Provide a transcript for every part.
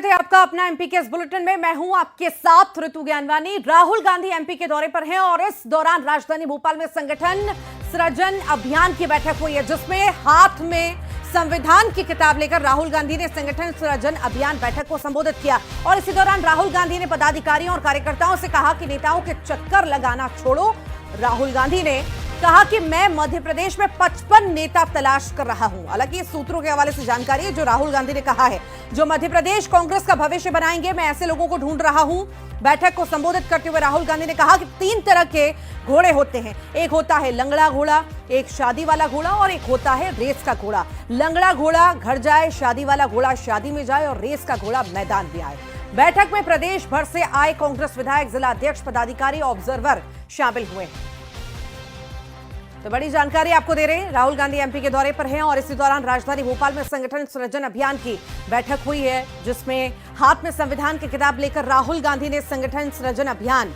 है आपका अपना एमपी के इस बुलेटिन में। मैं हूं आपके साथ ऋतु ज्ञानवानी। राहुल गांधी एमपी के दौरे पर हैं और इस दौरान राजधानी भोपाल में संगठन सृजन अभियान की बैठक हुई है, जिसमें हाथ में संविधान की किताब लेकर राहुल गांधी ने संगठन सृजन अभियान बैठक को संबोधित किया। और इसी दौरान राहुल गांधी ने पदाधिकारियों और कार्यकर्ताओं से कहा कि नेताओं के चक्कर लगाना छोड़ो। राहुल गांधी ने कहा कि मैं मध्य प्रदेश में 55 नेता तलाश कर रहा हूं। हालांकि सूत्रों के हवाले से जानकारी है जो राहुल गांधी ने कहा है, जो मध्य प्रदेश कांग्रेस का भविष्य बनाएंगे, मैं ऐसे लोगों को ढूंढ रहा हूं। बैठक को संबोधित करते हुए राहुल गांधी ने कहा कि 3 तरह के घोड़े होते हैं, एक होता है लंगड़ा घोड़ा, एक शादी वाला घोड़ा और एक होता है रेस का घोड़ा। लंगड़ा घोड़ा घर जाए, शादी वाला घोड़ा शादी में जाए और रेस का घोड़ा मैदान में आए। बैठक में प्रदेश भर से आए कांग्रेस विधायक, जिला अध्यक्ष, पदाधिकारी, ऑब्जर्वर शामिल हुए। तो बड़ी जानकारी आपको दे रहे हैं, राहुल गांधी एमपी के दौरे पर हैं और इसी दौरान राजधानी भोपाल में संगठन सृजन अभियान की बैठक हुई है, जिसमें हाथ में संविधान की किताब लेकर राहुल गांधी ने संगठन सृजन अभियान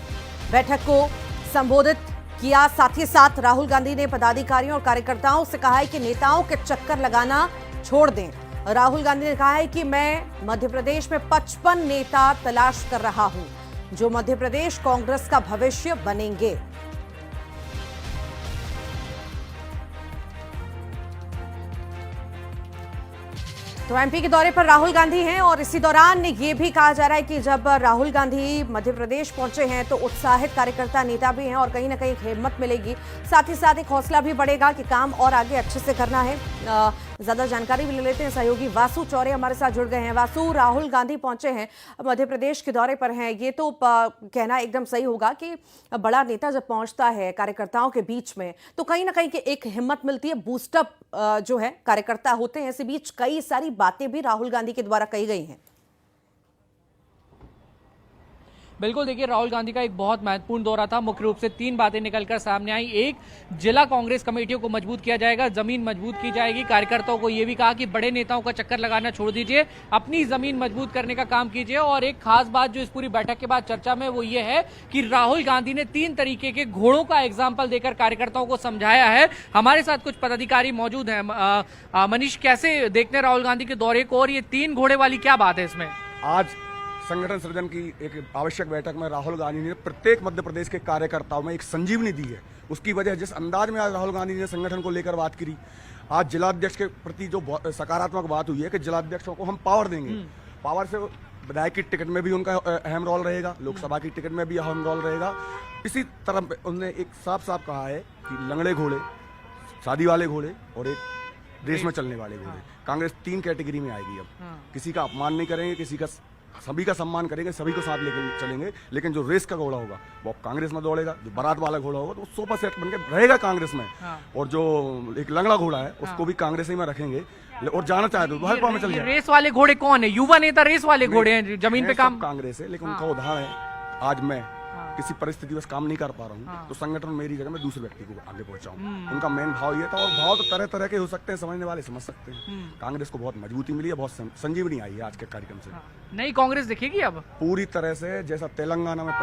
बैठक को संबोधित किया। साथ ही साथ राहुल गांधी ने पदाधिकारियों और कार्यकर्ताओं से कहा है कि नेताओं के चक्कर लगाना छोड़ दें। राहुल गांधी ने कहा है कि मैं मध्य प्रदेश में 55 नेता तलाश कर रहा हूं, जो मध्य प्रदेश कांग्रेस का भविष्य बनेंगे। तो एमपी के दौरे पर राहुल गांधी हैं और इसी दौरान ये भी कहा जा रहा है कि जब राहुल गांधी मध्य प्रदेश पहुंचे हैं तो उत्साहित कार्यकर्ता नेता भी हैं और कहीं ना कहीं हिम्मत मिलेगी, साथ ही साथ एक हौसला भी बढ़ेगा कि काम और आगे अच्छे से करना है। ज्यादा जानकारी भी ले लेते हैं, सहयोगी वासु चौरे हमारे साथ जुड़ गए हैं। वासु, राहुल गांधी पहुंचे हैं, मध्य प्रदेश के दौरे पर हैं, ये तो कहना एकदम सही होगा कि बड़ा नेता जब पहुंचता है कार्यकर्ताओं के बीच में तो कहीं ना कहीं एक हिम्मत मिलती है, बूस्टअप जो है कार्यकर्ता होते हैं। इसी बीच कई सारी बातें भी राहुल गांधी के द्वारा कही गई हैं। बिल्कुल, देखिए राहुल गांधी का एक बहुत महत्वपूर्ण दौरा था। मुख्य रूप से 3 बातें निकलकर सामने आई। एक, जिला कांग्रेस कमेटियों को मजबूत किया जाएगा, जमीन मजबूत की जाएगी। कार्यकर्ताओं को यह भी कहा कि बड़े नेताओं का चक्कर लगाना छोड़ दीजिए, अपनी जमीन मजबूत करने का काम कीजिए। और एक खास बात जो इस पूरी बैठक के बाद चर्चा में वो ये है कि राहुल गांधी ने 3 तरीके के घोड़ों का एग्जाम्पल देकर कार्यकर्ताओं को समझाया है। हमारे साथ कुछ पदाधिकारी मौजूद हैं। मनीष, कैसे देखते हैं राहुल गांधी के दौरे को और ये 3 घोड़े वाली क्या बात है इसमें? आज संगठन सृजन की एक आवश्यक बैठक में राहुल गांधी ने प्रत्येक मध्य प्रदेश के कार्यकर्ताओं में एक संजीवनी दी है। उसकी वजह जिस अंदाज में आज राहुल गांधी ने संगठन को लेकर बात करी, आज जिलाध्यक्ष के प्रति जो सकारात्मक बात हुई है कि जिलाध्यक्षों को हम पावर देंगे। पावर से विधायक की टिकट में भी उनका अहम रोल रहेगा, लोकसभा की टिकट में भी अहम रोल रहेगा। इसी तरह उन्होंने एक साफ साफ कहा है कि लंगड़े घोड़े, शादी वाले घोड़े और एक रेस में चलने वाले घोड़े, कांग्रेस 3 कैटेगरी में आएगी। अब किसी का अपमान नहीं करेंगे, किसी का सभी का सम्मान करेंगे, सभी को साथ लेकर चलेंगे। लेकिन जो रेस का घोड़ा होगा वो कांग्रेस में दौड़ेगा, जो बारात वाला घोड़ा होगा तो वो सोफा सेट बन के रहेगा कांग्रेस में। और जो एक लंगड़ा घोड़ा है उसको भी कांग्रेस ही में रखेंगे और जाना चाहे तो भाजपा में चल जाए। रेस वाले घोड़े कौन है? युवा नेता रेस वाले घोड़े हैं, जमीन पे काम कांग्रेस है। लेकिन उनका उदाहरण है, आज मैं किसी परिस्थिति में काम नहीं कर पा रहा हूँ तो संगठन मेरी जगह में दूसरे व्यक्ति को आगे पहुंचाऊं। उनका मेन भाव ये था, और भाव तो तरह तरह के हो सकते हैं, समझने वाले समझ सकते हैं। कांग्रेस को बहुत मजबूती मिली है, बहुत संजीवनी आई है आज के कार्यक्रम से। नई कांग्रेस दिखेगी अब पूरी तरह से। जैसा तेलंगाना में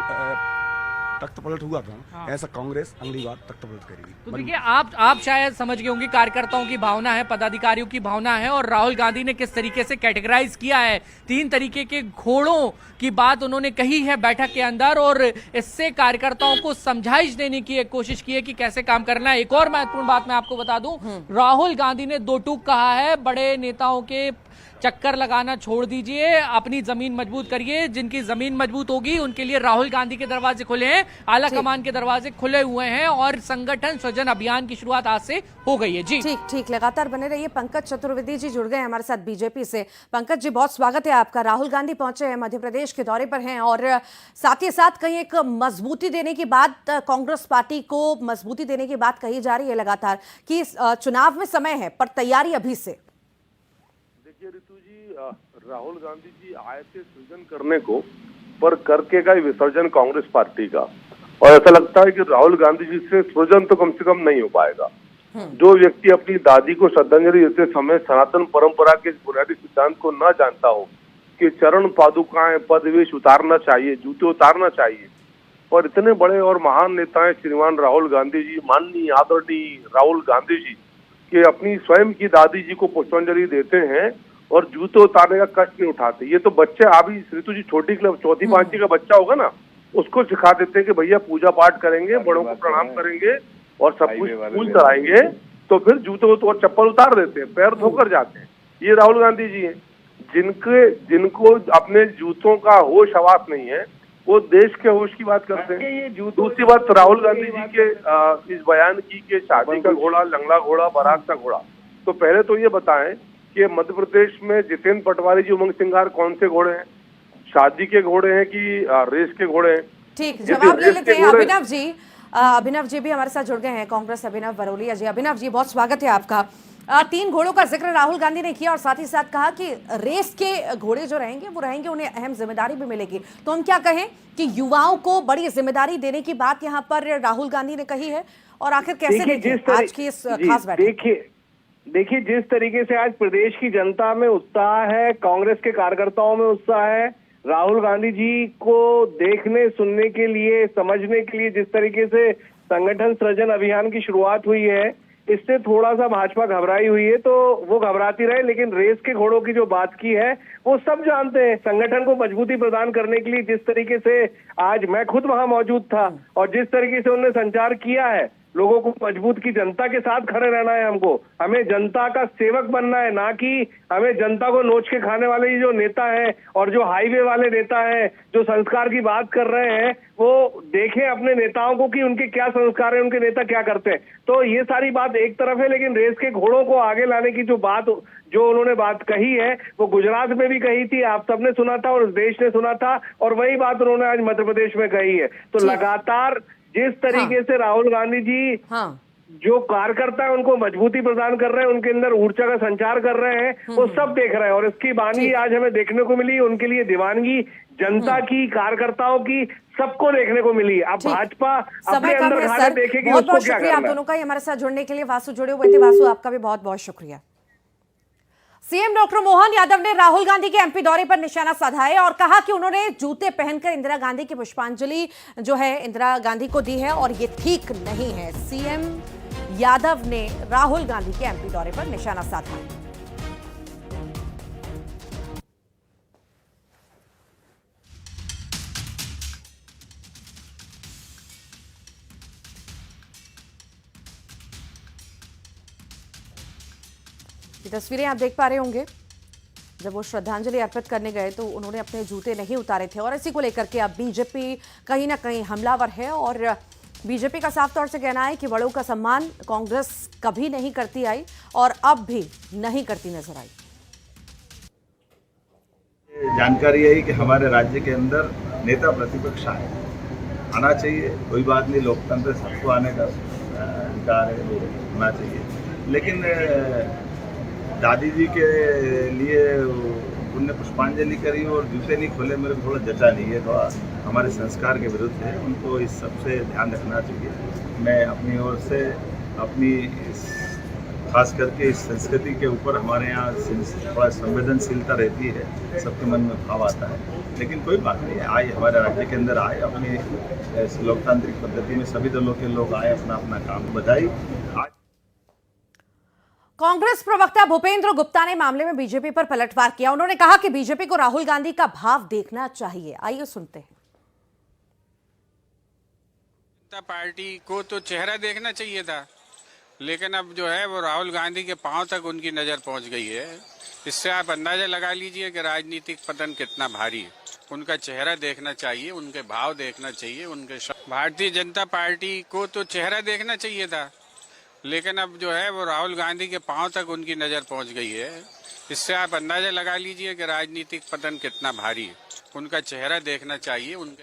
तख्त पलट हुआ था, ऐसा कांग्रेस अगली बार तख्त पलट करेगी। तो देखिए, आप शायद समझ गए होंगे कार्यकर्ताओं की भावना है, पदाधिकारियों की भावना है और राहुल गांधी ने किस तरीके से कैटेगराइज किया है। 3 तरीके के घोड़ों की बात उन्होंने कही है बैठक के अंदर और इससे कार्यकर्ताओं को समझाइश देने की एक कोशिश की है कि कैसे काम करना है। एक और महत्वपूर्ण बात मैं आपको बता दूं, राहुल गांधी ने 2 टूक कहा है, बड़े नेताओं के चक्कर लगाना छोड़ दीजिए, अपनी जमीन मजबूत करिए। जिनकी जमीन मजबूत होगी उनके लिए राहुल गांधी के दरवाजे खुले हैं, आला कमान के दरवाजे खुले हुए हैं और संगठन सृजन अभियान की शुरुआत आज से हो गई है। जी ठीक, लगातार बने रहिए। पंकज चतुर्वेदी जी जुड़ गए हमारे साथ बीजेपी से। पंकज जी, बहुत स्वागत है आपका। राहुल गांधी पहुंचे हैं, मध्य प्रदेश के दौरे पर हैं और साथ ही साथ कहीं एक मजबूती देने की बात, कांग्रेस पार्टी को मजबूती देने की बात कही जा रही है लगातार कि चुनाव में समय है पर तैयारी अभी से। देखिए ऋतु जी, राहुल गांधी जी आए थे सृजन करने को, पर करके का विसर्जन कांग्रेस पार्टी का। और ऐसा लगता है कि राहुल गांधी जी से सृजन तो कम से कम नहीं हो पाएगा। जो व्यक्ति अपनी दादी को श्रद्धांजलि देते समय सनातन परंपरा के बुनियादी सिद्धांत को न जानता हो कि चरण पादुकाएं, पदवेश उतारना चाहिए, जूते उतारना चाहिए, और इतने बड़े और महान नेता श्रीमान राहुल गांधी जी, माननीय आदरणीय राहुल गांधी जी, कि अपनी स्वयं की दादी जी को पुष्पांजलि देते हैं और जूते उतारने का कष्ट नहीं उठाते। ये तो बच्चे अभी ऋतु जी छोटी क्लब चौथी पांचवी का बच्चा होगा ना, उसको सिखा देते हैं कि भैया पूजा पाठ करेंगे, बड़ों को प्रणाम करेंगे और सब कुछ फूल चढ़ाएंगे, तो फिर जूते और चप्पल उतार देते हैं, पैर धोकर जाते हैं। ये राहुल गांधी जी हैं जिनको अपने जूतों का होश हवास नहीं है, वो देश के होश की बात करते हैं। दूसरी बात राहुल गांधी जी के इस बयान की कि शादी का घोड़ा, लंगड़ा घोड़ा, बारात का घोड़ा, तो पहले तो ये बताएं कि मध्य प्रदेश में जितेंद्र पटवारी जी उमंग सिंगार कौन से घोड़े हैं? शादी के घोड़े हैं कि रेस के घोड़े हैं? ठीक, जवाब ले लेते हैं अभिनव जी। अभिनव जी भी हमारे साथ जुड़ गए हैं, कांग्रेस अभिनव बरोलिया जी। अभिनव जी, बहुत स्वागत है आपका। 3 घोड़ों का जिक्र राहुल गांधी ने किया और साथ ही साथ कहा कि रेस के घोड़े जो रहेंगे वो रहेंगे, उन्हें अहम जिम्मेदारी भी मिलेगी। तो हम क्या कहें कि युवाओं को बड़ी जिम्मेदारी देने की बात यहाँ पर राहुल गांधी ने कही है, और आखिर कैसे देखें आज की इस खास बैठक? देखिए, जिस तरीके से आज प्रदेश की जनता में उत्साह है, कांग्रेस के कार्यकर्ताओं में उत्साह है, राहुल गांधी जी को देखने, सुनने के लिए, समझने के लिए जिस तरीके से संगठन सृजन अभियान की शुरुआत हुई है, इससे थोड़ा सा भाजपा घबराई हुई है। तो वो घबराती रहे, लेकिन रेस के घोड़ों की जो बात की है वो सब जानते हैं। संगठन को मजबूती प्रदान करने के लिए जिस तरीके से आज मैं खुद वहां मौजूद था और जिस तरीके से उन्होंने संचार किया है, लोगों को मजबूत की, जनता के साथ खड़े रहना है हमको, हमें जनता का सेवक बनना है, ना कि हमें जनता को नोच के खाने वाले जो नेता है और जो हाईवे वाले नेता है, जो संस्कार की बात कर रहे हैं, वो देखें अपने नेताओं को कि उनके क्या संस्कार है, उनके नेता क्या करते हैं। तो ये सारी बात एक तरफ है, लेकिन रेस के घोड़ों को आगे लाने की जो उन्होंने बात कही है वो गुजरात में भी कही थी, आप सबने सुना था और देश ने सुना था, और वही बात उन्होंने आज मध्य प्रदेश में कही है। तो लगातार जिस तरीके से राहुल गांधी जी जो कार्यकर्ता है उनको मजबूती प्रदान कर रहे हैं, उनके अंदर ऊर्जा का संचार कर रहे हैं, वो सब देख रहे हैं। और इसकी वानगी आज हमें देखने को मिली, उनके लिए दीवानगी जनता की, कार्यकर्ताओं की, सबको देखने को मिली। अब भाजपा अपने अंदर खाने देखेगी, बहुत बहुत उसको क्या शुक्रिया आप करना है। दोनों का हमारे साथ जुड़ने के लिए। वासु जुड़े हुए थे, वासु आपका भी बहुत बहुत शुक्रिया। सीएम डॉक्टर मोहन यादव ने राहुल गांधी के एमपी दौरे पर निशाना साधा है और कहा कि उन्होंने जूते पहनकर इंदिरा गांधी की पुष्पांजलि जो है इंदिरा गांधी को दी है और ये ठीक नहीं है। सीएम यादव ने राहुल गांधी के एमपी दौरे पर निशाना साधा। तस्वीरें आप देख पा रहे होंगे, जब वो श्रद्धांजलि अर्पित करने गए तो उन्होंने अपने जूते नहीं उतारे थे और इसी को लेकर के अब बीजेपी कहीं ना कहीं हमलावर है और बीजेपी का साफ तौर से कहना है कि बड़ों का सम्मान कांग्रेस कभी नहीं करती आई और अब भी नहीं करती नजर आई। जानकारी यही कि हमारे राज्य के अंदर नेता प्रतिपक्ष आना चाहिए, कोई बात नहीं, लोकतंत्र सबको आने का अधिकार है, होना चाहिए। लेकिन दादी जी के लिए उनने पुष्पांजलि करी और जूते नहीं खोले, मेरे को थोड़ा जचा नहीं है, थोड़ा हमारे संस्कार के विरुद्ध है, उनको इस सब से ध्यान रखना चाहिए। मैं अपनी ओर से अपनी खास करके इस संस्कृति के ऊपर हमारे यहाँ थोड़ा संवेदनशीलता रहती है, सबके मन में भाव आता है, लेकिन कोई बात नहीं, आए हमारे राज्य के अंदर आए, अपनी लोकतांत्रिक पद्धति में सभी दलों के लोग आए, अपना अपना काम बधाई। कांग्रेस प्रवक्ता भूपेंद्र गुप्ता ने मामले में बीजेपी पर पलटवार किया। उन्होंने कहा कि बीजेपी को राहुल गांधी का भाव देखना चाहिए। आइए सुनते हैं। जनता पार्टी को तो चेहरा देखना चाहिए था, लेकिन अब जो है वो राहुल गांधी के पांव तक उनकी नजर पहुंच गई है। इससे आप अंदाजा लगा लीजिए कि राजनीतिक पतन कितना भारी है। उनका चेहरा देखना चाहिए, उनके भाव देखना चाहिए, उनके भारतीय जनता पार्टी को तो चेहरा देखना चाहिए था, लेकिन अब जो है वो राहुल गांधी के पांव तक उनकी नजर पहुंच गई है। इससे आप अंदाजा लगा लीजिए कि राजनीतिक पतन कितना भारी है। उनका चेहरा देखना चाहिए, उनके